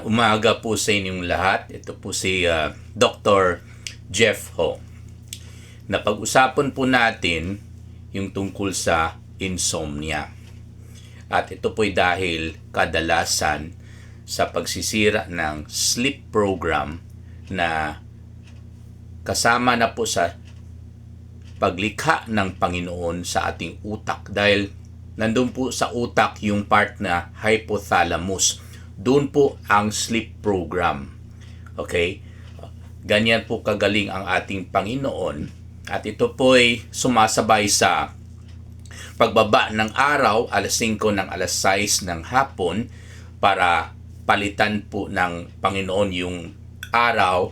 Umaga po sa inyong lahat. Ito po si Dr. Jeff Ho. Napag-usapan po natin yung tungkol sa insomnia. At ito po'y dahil kadalasan sa pagsisira ng sleep program na kasama na po sa paglikha ng Panginoon sa ating utak. Dahil nandun po sa utak yung part na hypothalamus. Doon po ang sleep program. Okay? Ganyan po kagaling ang ating Panginoon. At ito po ay sumasabay sa pagbaba ng araw, alas 5 ng alas 6 ng hapon, para palitan po ng Panginoon yung araw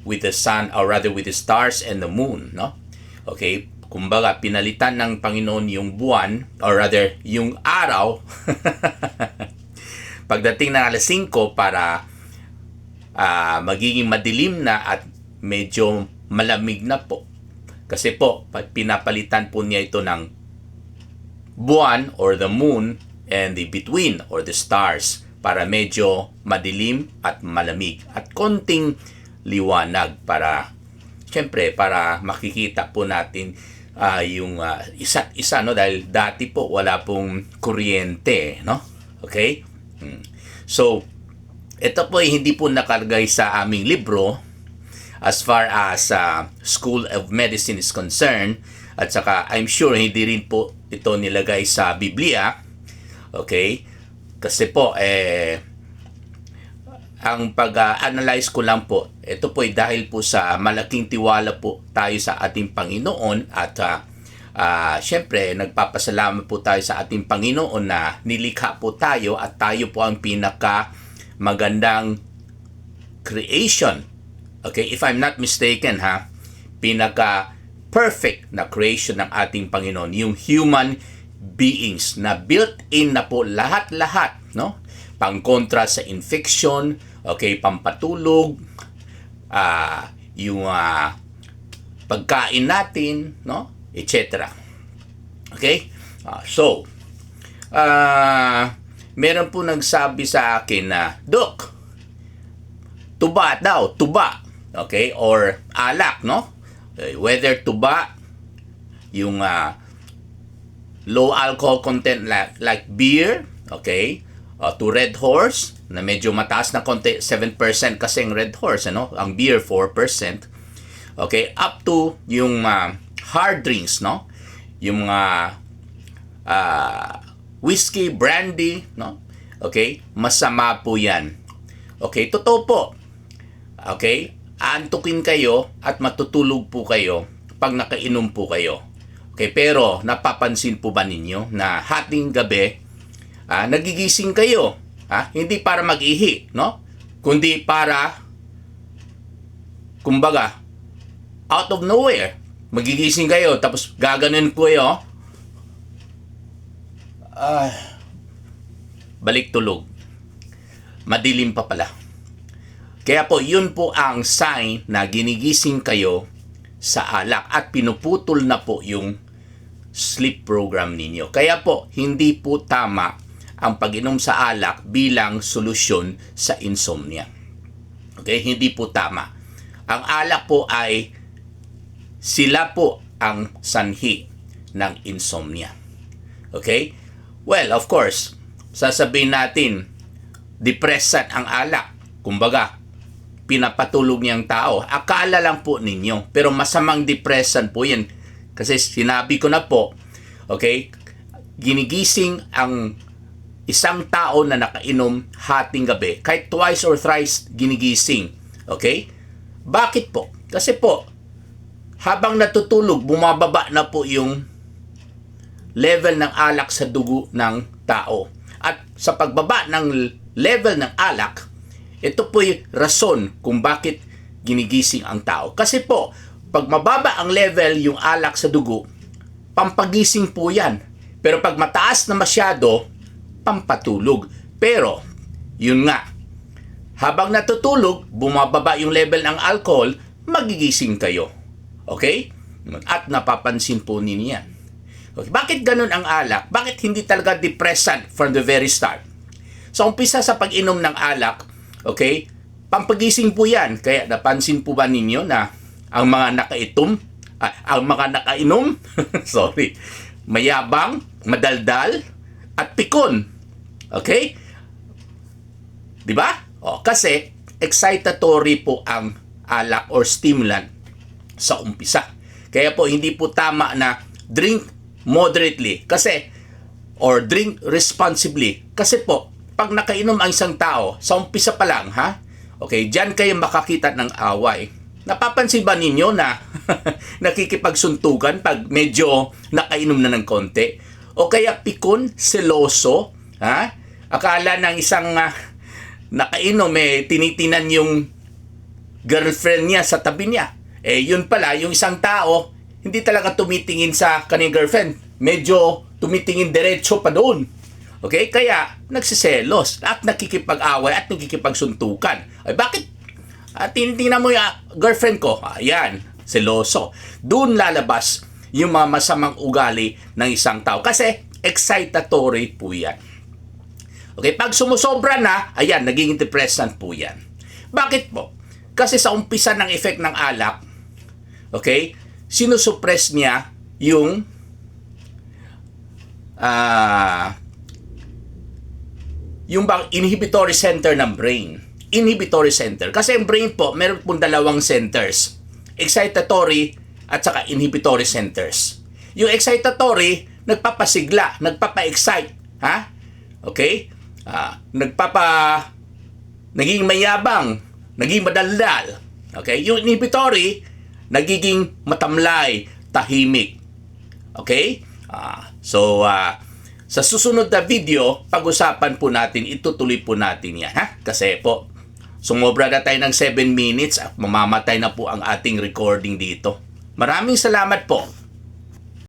with the sun, or rather with the stars and the moon. No? Okay? Kumbaga, pinalitan ng Panginoon yung buwan, or rather, yung araw, pagdating ng alas 5 para magiging madilim na at medyo malamig na po. Kasi po, pinapalitan po niya ito ng buwan or the moon and the between or the stars para medyo madilim at malamig. At konting liwanag para, syempre, para makikita po natin yung isa't isa, no? Dahil dati po wala pong kuryente, no? Okay? So, ito po ay hindi po nakalagay sa aming libro as far as School of Medicine is concerned, at saka I'm sure hindi rin po ito nilagay sa Biblia. Okay? Kasi po ang pag-analyze ko lang po, ito po ay dahil po sa malaking tiwala po tayo sa ating Panginoon, at syempre, nagpapasalamat po tayo sa ating Panginoon na nilikha po tayo at tayo po ang pinaka magandang creation. Okay, if I'm not mistaken pinaka perfect na creation ng ating Panginoon, yung human beings na built-in na po lahat-lahat, no? Pangkontra sa infection, okay, pampatulog, yung pagkain natin, no? Etc. Okay? So, meron po nagsabi sa akin na, Dok, tuba daw, tuba. Okay? Or alak, no? Whether tuba, yung low alcohol content like beer, okay? To Red Horse, na medyo mataas na konti, 7% kasing Red Horse, ano? Ang beer, 4%. Okay? Up to yung hard drinks, no? Yung mga whiskey, brandy, no? Okay? Masama po yan. Okay? Totoo po. Okay? Aantukin kayo at matutulog po kayo pag nakainom po kayo. Okay? Pero, napapansin po ba ninyo na hating gabi, nagigising kayo? Hindi para mag-ihi, no? Kundi para, kumbaga, out of nowhere, magigising kayo, tapos gaganon ko kayo, balik tulog. Madilim pa pala. Kaya po, yun po ang sign na ginigising kayo sa alak at pinuputol na po yung sleep program ninyo. Kaya po, hindi po tama ang pag-inom sa alak bilang solusyon sa insomnia. Okay? Hindi po tama. Ang alak po ay sila po ang sanhi ng insomnia. Okay? Well, of course, sasabihin natin, depressant ang alak. Kumbaga, pinapatulog niyang tao. Akala lang po ninyo. Pero masamang depressant po yan. Kasi sinabi ko na po, okay, ginigising ang isang tao na nakainom hating gabi. Kahit twice or thrice ginigising. Okay? Bakit po? Kasi po, habang natutulog, bumababa na po yung level ng alak sa dugo ng tao. At sa pagbaba ng level ng alak, ito po yung rason kung bakit ginigising ang tao. Kasi po, pag mababa ang level yung alak sa dugo, pampagising po yan. Pero pag mataas na masyado, pampatulog. Pero, yun nga, habang natutulog, bumababa yung level ng alcohol, magigising kayo. Okay? At napapansin po ninyo yan. Okay. Bakit ganun ang alak? Bakit hindi talaga depressant from the very start? Sa umpisa sa pag-inom ng alak, okay, pampagising po yan. Kaya napansin po ba ninyo na ang mga ang mga nakainom, sorry, mayabang, madaldal, at pikon. Okay? Di ba? Kasi excitatory po ang alak or stimulant sa umpisa. Kaya po hindi po tama na drink moderately or drink responsibly. Kasi po, pag nakainom ang isang tao, sa umpisa pa lang, okay, diyan kayo makakita ng away. Napapansin ba ninyo na nakikipagsuntukan pag medyo nakainom na ng konti? O kaya pikon, seloso, akala ng isang nakainom tinitinan yung girlfriend niya sa tabi niya. Yun pala, yung isang tao, hindi talaga tumitingin sa kanyang girlfriend. Medyo tumitingin diretso pa doon. Okay? Kaya, nagsiselos at nakikipag-away at nakikipagsuntukan. Bakit? Tinitingnan mo yung girlfriend ko. Ayan, seloso. Doon lalabas yung mga masamang ugali ng isang tao. Kasi, excitatory po yan. Okay? Pag sumusobra na, ayan, naging depressant po yan. Bakit po? Kasi sa umpisa ng effect ng alak, okay, sinusuppress niya yung bang inhibitory center ng brain. Inhibitory center. Kasi ang brain po, meron pong dalawang centers. Excitatory at saka inhibitory centers. Yung excitatory, nagpapasigla, nagpapa-excite. Okay? Naging mayabang, naging madaldal. Okay? Yung inhibitory, nagiging matamlay, tahimik. Okay? Sa susunod na video, pag-usapan po natin, itutuloy po natin yan. Kasi po, sumobra na tayo ng 7 minutes at mamamatay na po ang ating recording dito. Maraming salamat po.